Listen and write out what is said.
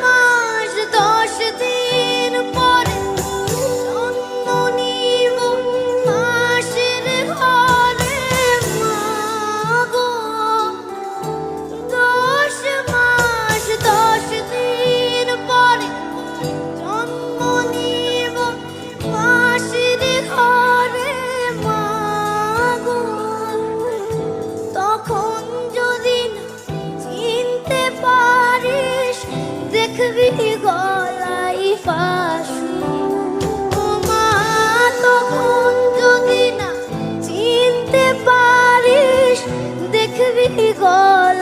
মাস 10 দিন পরে জন্ম নিব মাসের ঘরে মাগো। 10 মাস 10 দিন পরে জন্ম নিব মাসের ঘরে মাগো। তখন যদি চিনতে পারিস দেখবি গলায় ফাঁসি। ও মা, তখন যদি না চিনতে পারিস দেখবি গলায়